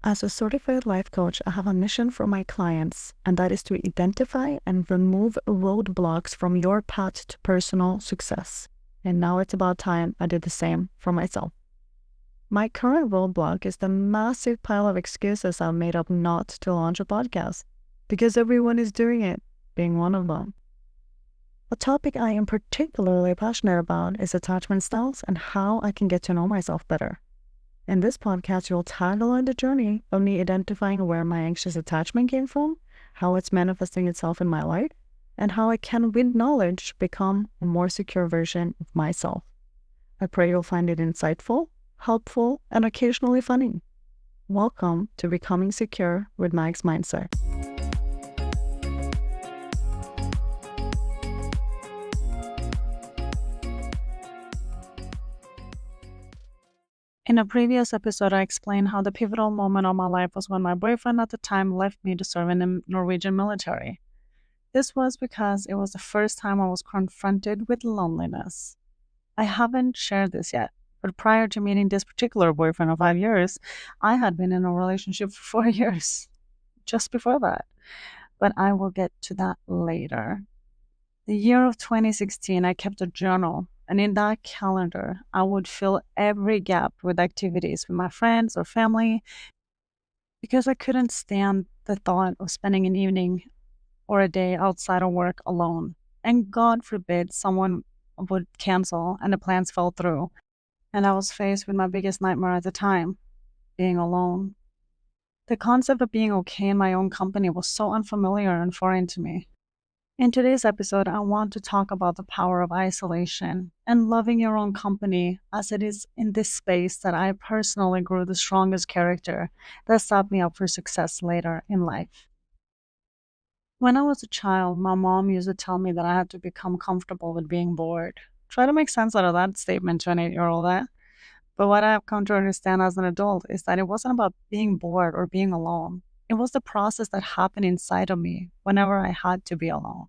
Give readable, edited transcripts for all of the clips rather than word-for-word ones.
As a certified life coach, I have a mission for my clients, and that is to identify and remove roadblocks from your path to personal success. And now it's about time I did the same for myself. My current roadblock is the massive pile of excuses I've made up not to launch a podcast, because everyone is doing it, being one of them. A topic I am particularly passionate about is attachment styles and how I can get to know myself better. In this podcast, you'll tag along the journey of me identifying where my anxious attachment came from, how it's manifesting itself in my life, and how I can, with knowledge, become a more secure version of myself. I pray you'll find it insightful, helpful, and occasionally funny. Welcome to Becoming Secure with Mag's Mindset. In a previous episode, I explained how the pivotal moment of my life was when my boyfriend at the time left me to serve in the Norwegian military. This was because it was the first time I was confronted with loneliness. I haven't shared this yet, but prior to meeting this particular boyfriend of 5 years, I had been in a relationship for 4 years, just before that. But I will get to that later. The year of 2016, I kept a journal. And in that calendar, I would fill every gap with activities with my friends or family because I couldn't stand the thought of spending an evening or a day outside of work alone. And God forbid someone would cancel and the plans fell through. And I was faced with my biggest nightmare at the time, being alone. The concept of being okay in my own company was so unfamiliar and foreign to me. In today's episode, I want to talk about the power of isolation and loving your own company, as it is in this space that I personally grew the strongest character that set me up for success later in life. When I was a child, my mom used to tell me that I had to become comfortable with being bored. Try to make sense out of that statement to an 8-year-old. But what I've come to understand as an adult is that it wasn't about being bored or being alone. It was the process that happened inside of me whenever I had to be alone.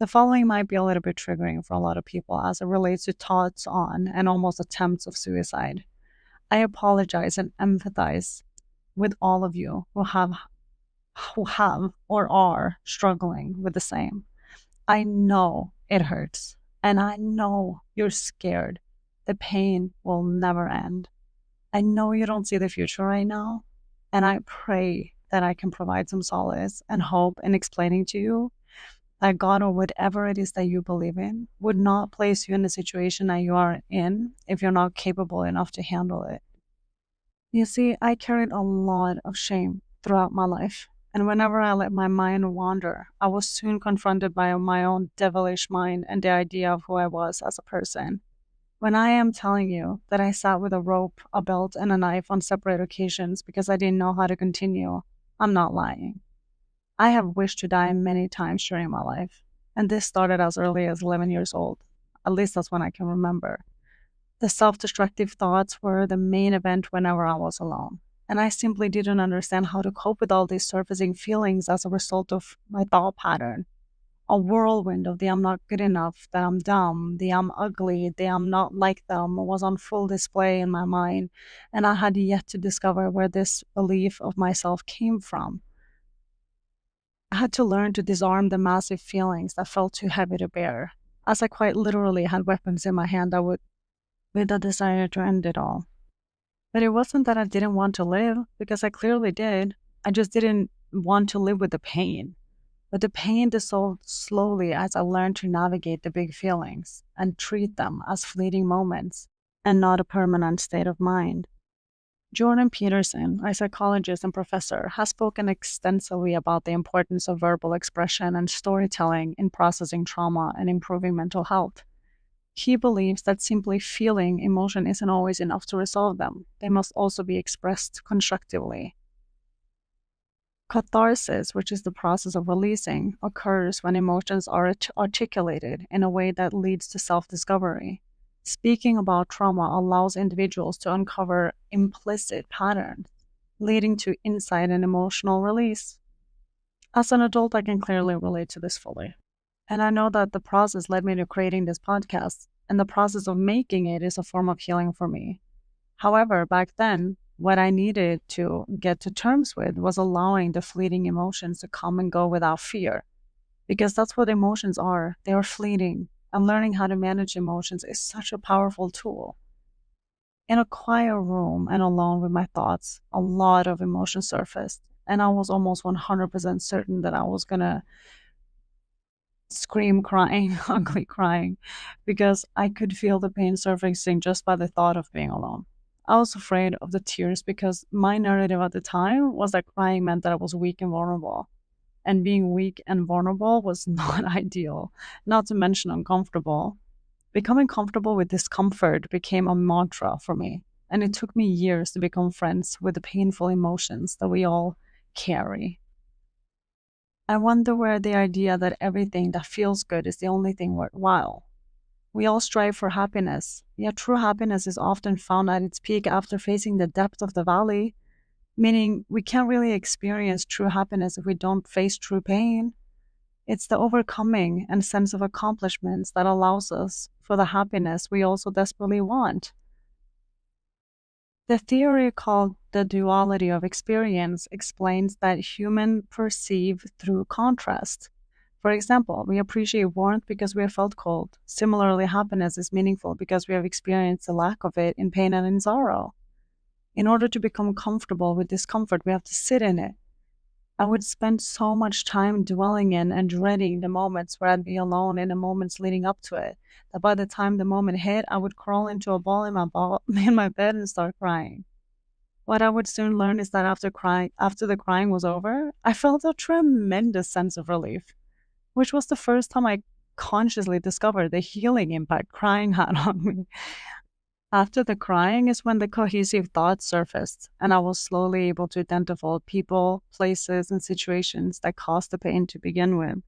The following might be a little bit triggering for a lot of people as it relates to thoughts on and almost attempts of suicide. I apologize and empathize with all of you who have or are struggling with the same. I know it hurts, and I know you're scared. The pain will never end. I know you don't see the future right now, and I pray that I can provide some solace and hope in explaining to you that God, or whatever it is that you believe in, would not place you in the situation that you are in if you're not capable enough to handle it. You see, I carried a lot of shame throughout my life, and whenever I let my mind wander, I was soon confronted by my own devilish mind and the idea of who I was as a person. When I am telling you that I sat with a rope, a belt, and a knife on separate occasions because I didn't know how to continue, I'm not lying. I have wished to die many times during my life, and this started as early as 11 years old. At least that's when I can remember. The self-destructive thoughts were the main event whenever I was alone, and I simply didn't understand how to cope with all these surfacing feelings as a result of my thought pattern. A whirlwind of the I'm not good enough, that I'm dumb, the I'm ugly, the I'm not like them was on full display in my mind, and I had yet to discover where this belief of myself came from. I had to learn to disarm the massive feelings that felt too heavy to bear, as I quite literally had weapons in my hand that would, with a desire to end it all. But it wasn't that I didn't want to live, because I clearly did. I just didn't want to live with the pain. But the pain dissolved slowly as I learned to navigate the big feelings and treat them as fleeting moments and not a permanent state of mind. Jordan Peterson, a psychologist and professor, has spoken extensively about the importance of verbal expression and storytelling in processing trauma and improving mental health. He believes that simply feeling emotion isn't always enough to resolve them. They must also be expressed constructively. Catharsis, which is the process of releasing, occurs when emotions are articulated in a way that leads to self-discovery. Speaking about trauma allows individuals to uncover implicit patterns, leading to insight and emotional release. As an adult, I can clearly relate to this fully. And I know that the process led me to creating this podcast, and the process of making it is a form of healing for me. However, back then, What I needed to get to terms with was allowing the fleeting emotions to come and go without fear, because that's what emotions are. They are fleeting, and learning how to manage emotions is such a powerful tool. In a quiet room and alone with my thoughts, a lot of emotion surfaced, and I was almost 100% certain that I was gonna scream crying, ugly crying, because I could feel the pain surfacing just by the thought of being alone. I was afraid of the tears because my narrative at the time was that crying meant that I was weak and vulnerable. And being weak and vulnerable was not ideal, not to mention uncomfortable. Becoming comfortable with discomfort became a mantra for me, and it took me years to become friends with the painful emotions that we all carry. I wonder where the idea that everything that feels good is the only thing worthwhile. We all strive for happiness, yet true happiness is often found at its peak after facing the depth of the valley, meaning we can't really experience true happiness if we don't face true pain. It's the overcoming and sense of accomplishments that allows us for the happiness we also desperately want. The theory called the duality of experience explains that humans perceive through contrast. For example, we appreciate warmth because we have felt cold. Similarly, happiness is meaningful because we have experienced the lack of it in pain and in sorrow. In order to become comfortable with discomfort, we have to sit in it. I would spend so much time dwelling in and dreading the moments where I'd be alone in the moments leading up to it, that by the time the moment hit, I would crawl into a ball in in my bed and start crying. What I would soon learn is that after the crying was over, I felt a tremendous sense of relief, which was the first time I consciously discovered the healing impact crying had on me. After the crying is when the cohesive thoughts surfaced, and I was slowly able to identify people, places, and situations that caused the pain to begin with.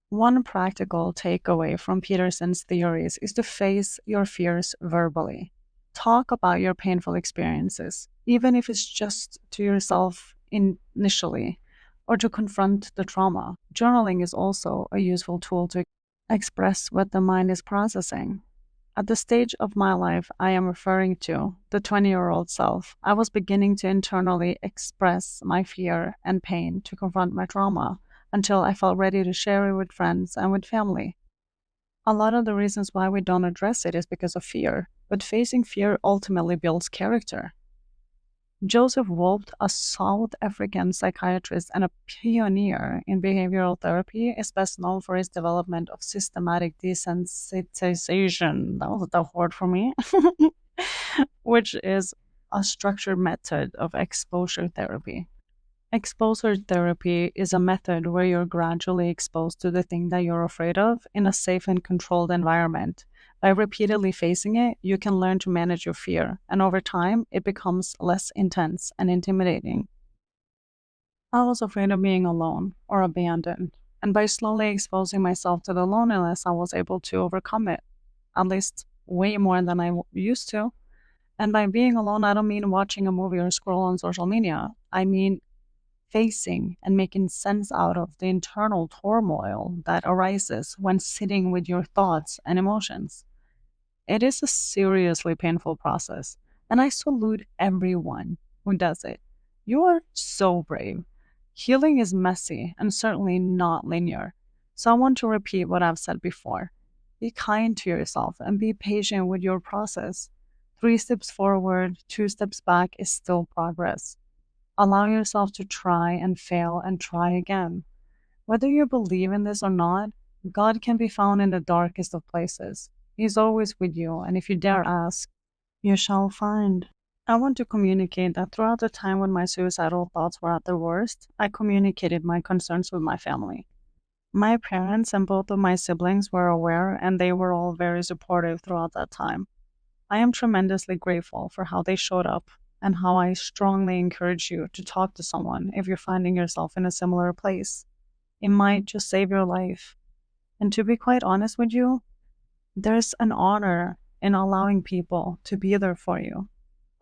One practical takeaway from Peterson's theories is to face your fears verbally. Talk about your painful experiences, even if it's just to yourself initially, or to confront the trauma. Journaling is also a useful tool to express what the mind is processing. At the stage of my life I am referring to, the 20-year-old self, I was beginning to internally express my fear and pain to confront my trauma until I felt ready to share it with friends and with family. A lot of the reasons why we don't address it is because of fear, but facing fear ultimately builds character. Joseph Wolpe, a South African psychiatrist and a pioneer in behavioral therapy, is best known for his development of systematic desensitization. That was a tough word for me, which is a structured method of exposure therapy. Exposure therapy is a method where you're gradually exposed to the thing that you're afraid of in a safe and controlled environment. By repeatedly facing it, you can learn to manage your fear, and over time, it becomes less intense and intimidating. I was afraid of being alone or abandoned, and by slowly exposing myself to the loneliness, I was able to overcome it, at least way more than I used to. And by being alone, I don't mean watching a movie or scroll on social media. I mean facing and making sense out of the internal turmoil that arises when sitting with your thoughts and emotions. It is a seriously painful process, and I salute everyone who does it. You are so brave. Healing is messy and certainly not linear. So I want to repeat what I've said before. Be kind to yourself and be patient with your process. 3 steps forward, 2 steps back is still progress. Allow yourself to try and fail and try again. Whether you believe in this or not, God can be found in the darkest of places. He's always with you, and if you dare ask, you shall find. I want to communicate that throughout the time when my suicidal thoughts were at their worst, I communicated my concerns with my family. My parents and both of my siblings were aware, and they were all very supportive throughout that time. I am tremendously grateful for how they showed up and how I strongly encourage you to talk to someone if you're finding yourself in a similar place. It might just save your life. And to be quite honest with you, there's an honor in allowing people to be there for you.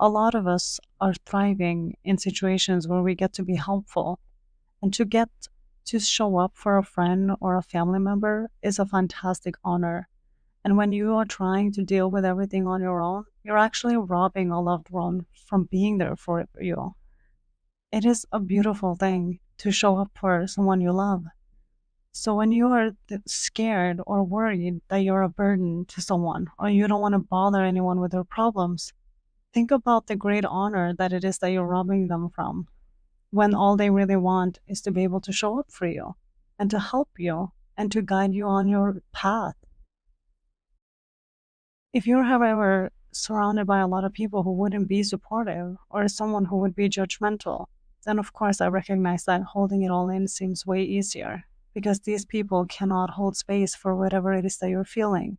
A lot of us are thriving in situations where we get to be helpful, and to get to show up for a friend or a family member is a fantastic honor. And when you are trying to deal with everything on your own, you're actually robbing a loved one from being there for you. It is a beautiful thing to show up for someone you love. So when you are scared or worried that you're a burden to someone or you don't want to bother anyone with their problems, think about the great honor that it is that you're robbing them from, when all they really want is to be able to show up for you and to help you and to guide you on your path. If you're, however, surrounded by a lot of people who wouldn't be supportive or someone who would be judgmental, then of course I recognize that holding it all in seems way easier because these people cannot hold space for whatever it is that you're feeling.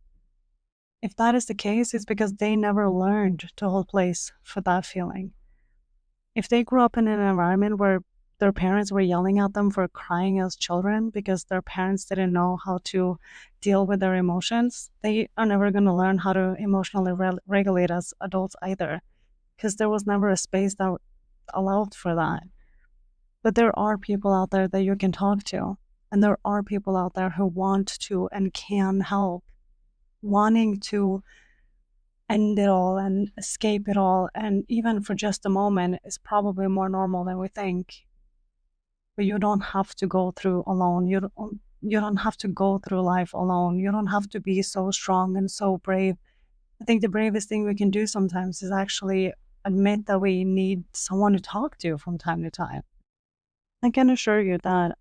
If that is the case, it's because they never learned to hold place for that feeling. If they grew up in an environment where their parents were yelling at them for crying as children because their parents didn't know how to deal with their emotions, they are never going to learn how to emotionally regulate as adults either, because there was never a space that allowed for that. But there are people out there that you can talk to, and there are people out there who want to and can help. Wanting to end it all and escape it all, and even for just a moment, is probably more normal than we think. But you don't have to go through alone. You don't have to go through life alone. You don't have to be so strong and so brave. I think the bravest thing we can do sometimes is actually admit that we need someone to talk to from time to time. I can assure you that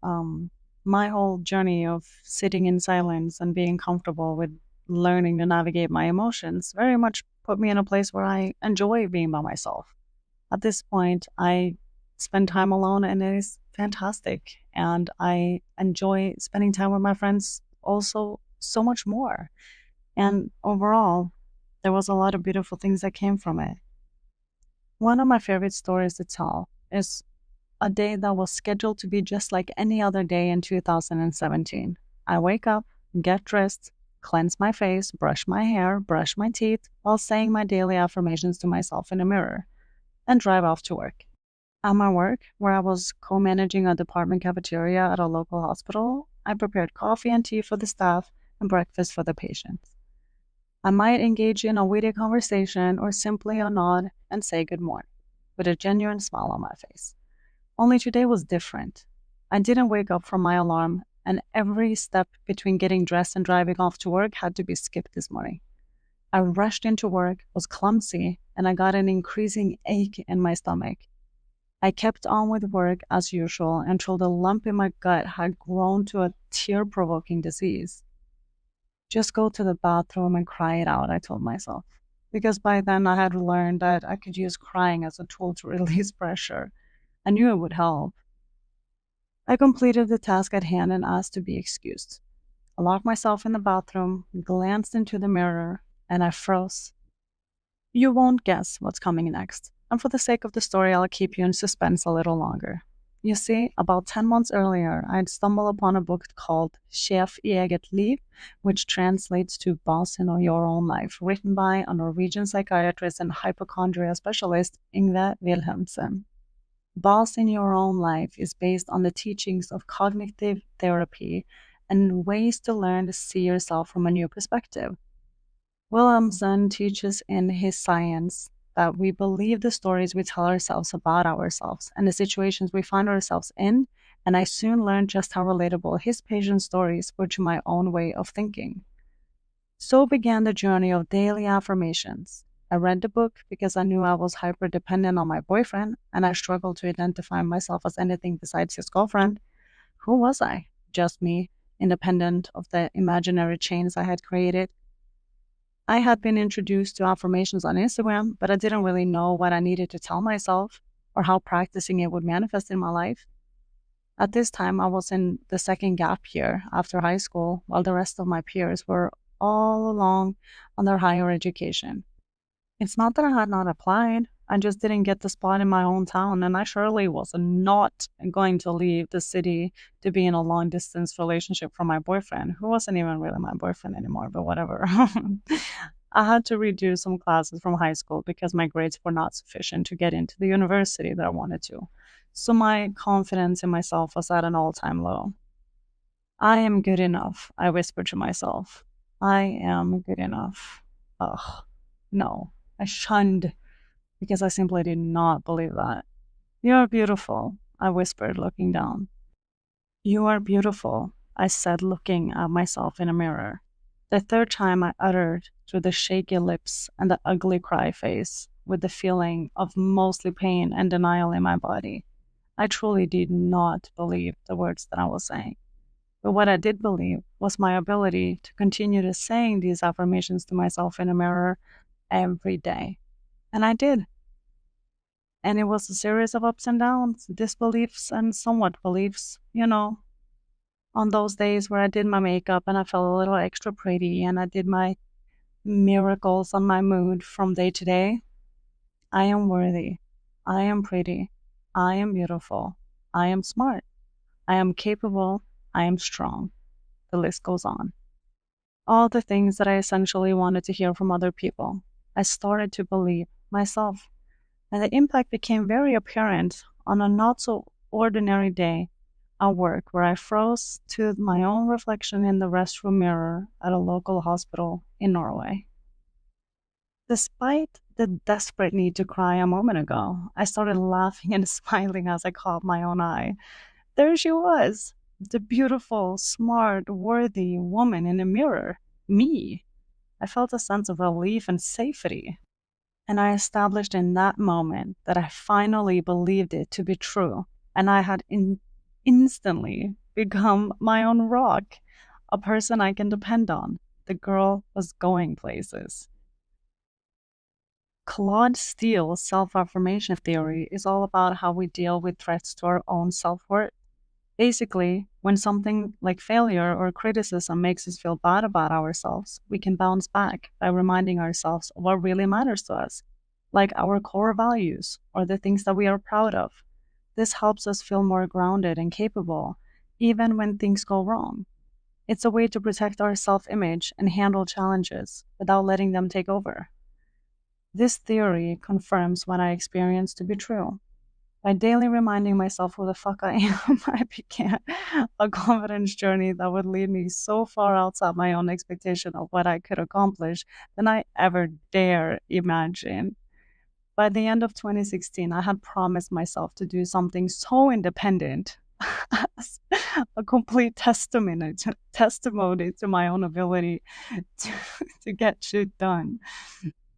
my whole journey of sitting in silence and being comfortable with learning to navigate my emotions very much put me in a place where I enjoy being by myself. At this point, I spend time alone and it is fantastic. And I enjoy spending time with my friends also so much more. And overall, there was a lot of beautiful things that came from it. One of my favorite stories to tell is a day that was scheduled to be just like any other day in 2017. I wake up, get dressed, cleanse my face, brush my hair, brush my teeth, while saying my daily affirmations to myself in a mirror, and drive off to work. At my work, where I was co-managing a department cafeteria at a local hospital, I prepared coffee and tea for the staff and breakfast for the patients. I might engage in a witty conversation or simply a nod and say good morning, with a genuine smile on my face. Only today was different. I didn't wake up from my alarm, and every step between getting dressed and driving off to work had to be skipped this morning. I rushed into work, was clumsy, and I got an increasing ache in my stomach. I kept on with work as usual until the lump in my gut had grown to a tear-provoking disease. Just go to the bathroom and cry it out, I told myself, because by then I had learned that I could use crying as a tool to release pressure. I knew it would help. I completed the task at hand and asked to be excused. I locked myself in the bathroom, glanced into the mirror, and I froze. You won't guess what's coming next, and for the sake of the story, I'll keep you in suspense a little longer. You see, about 10 months earlier, I'd stumbled upon a book called Chef i eget liv, which translates to Boss in Your Own Life, written by a Norwegian psychiatrist and hypochondria specialist, Yngve Wilhelmsen. Boss in Your Own Life is based on the teachings of cognitive therapy and ways to learn to see yourself from a new perspective. Wilhelmsen teaches in his science that we believe the stories we tell ourselves about ourselves and the situations we find ourselves in, and I soon learned just how relatable his patient stories were to my own way of thinking. So began the journey of daily affirmations. I read the book because I knew I was hyper-dependent on my boyfriend, and I struggled to identify myself as anything besides his girlfriend. Who was I? Just me, independent of the imaginary chains I had created. I had been introduced to affirmations on Instagram, but I didn't really know what I needed to tell myself or how practicing it would manifest in my life. At this time, I was in the second gap year after high school, while the rest of my peers were all along on their higher education. It's not that I had not applied, I just didn't get the spot in my hometown, and I surely was not going to leave the city to be in a long-distance relationship from my boyfriend, who wasn't even really my boyfriend anymore, but whatever. I had to redo some classes from high school because my grades were not sufficient to get into the university that I wanted to. So my confidence in myself was at an all-time low. I am good enough, I whispered to myself. I am good enough. Ugh, no, I shunned because I simply did not believe that. You're beautiful, I whispered, looking down. You are beautiful, I said, looking at myself in a mirror. The third time I uttered through the shaky lips and the ugly cry face, with the feeling of mostly pain and denial in my body. I truly did not believe the words that I was saying. But what I did believe was my ability to continue to saying these affirmations to myself in a mirror every day. And I did. And it was a series of ups and downs, disbeliefs and somewhat beliefs, on those days where I did my makeup and I felt a little extra pretty and I did my miracles on my mood from day to day. I am worthy. I am pretty. I am beautiful. I am smart. I am capable. I am strong. The list goes on. All the things that I essentially wanted to hear from other people, I started to believe myself. And the impact became very apparent on a not so ordinary day at work where I froze to my own reflection in the restroom mirror at a local hospital in Norway. Despite the desperate need to cry a moment ago, I started laughing and smiling as I caught my own eye. There she was, the beautiful, smart, worthy woman in the mirror. Me. I felt a sense of relief and safety. And I established in that moment that I finally believed it to be true. And I had instantly become my own rock, a person I can depend on. The girl was going places. Claude Steele's self-affirmation theory is all about how we deal with threats to our own self-worth. Basically, when something like failure or criticism makes us feel bad about ourselves, we can bounce back by reminding ourselves of what really matters to us, like our core values or the things that we are proud of. This helps us feel more grounded and capable, even when things go wrong. It's a way to protect our self-image and handle challenges without letting them take over. This theory confirms what I experience to be true. By daily reminding myself who the fuck I am, I began a confidence journey that would lead me so far outside my own expectation of what I could accomplish than I ever dare imagine. By the end of 2016, I had promised myself to do something so independent as a complete testimony to my own ability to, to get shit done.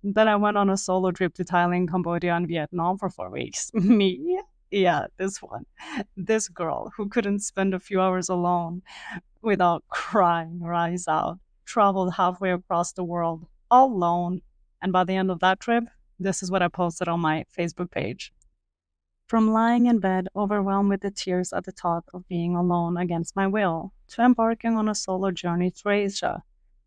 Then I went on a solo trip to Thailand, Cambodia, and Vietnam for 4 weeks. Me? Yeah, this one. This girl who couldn't spend a few hours alone without crying her eyes out, traveled halfway across the world, all alone. And by the end of that trip, this is what I posted on my Facebook page. From lying in bed, overwhelmed with the tears at the thought of being alone against my will, to embarking on a solo journey through Asia,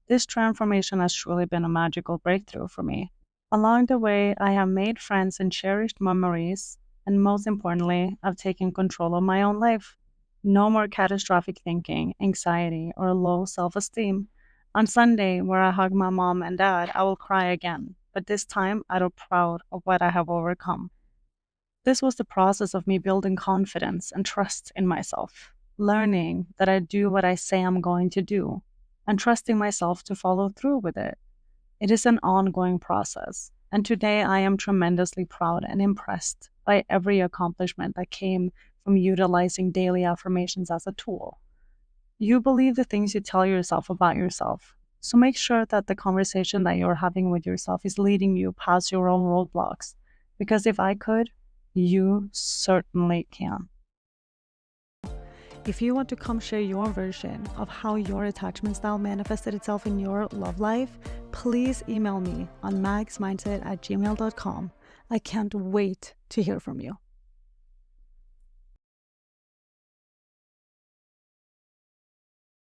this transformation has truly been a magical breakthrough for me. Along the way, I have made friends and cherished memories, and most importantly, I've taken control of my own life. No more catastrophic thinking, anxiety, or low self-esteem. On Sunday, where I hug my mom and dad, I will cry again, but this time out of proud of what I have overcome. This was the process of me building confidence and trust in myself, learning that I do what I say I'm going to do, and trusting myself to follow through with it. It is an ongoing process, and today I am tremendously proud and impressed by every accomplishment that came from utilizing daily affirmations as a tool. You believe the things you tell yourself about yourself, so make sure that the conversation that you're having with yourself is leading you past your own roadblocks, because if I could, you certainly can. If you want to come share your version of how your attachment style manifested itself in your love life, please email me on magsmindset@gmail.com. I can't wait to hear from you.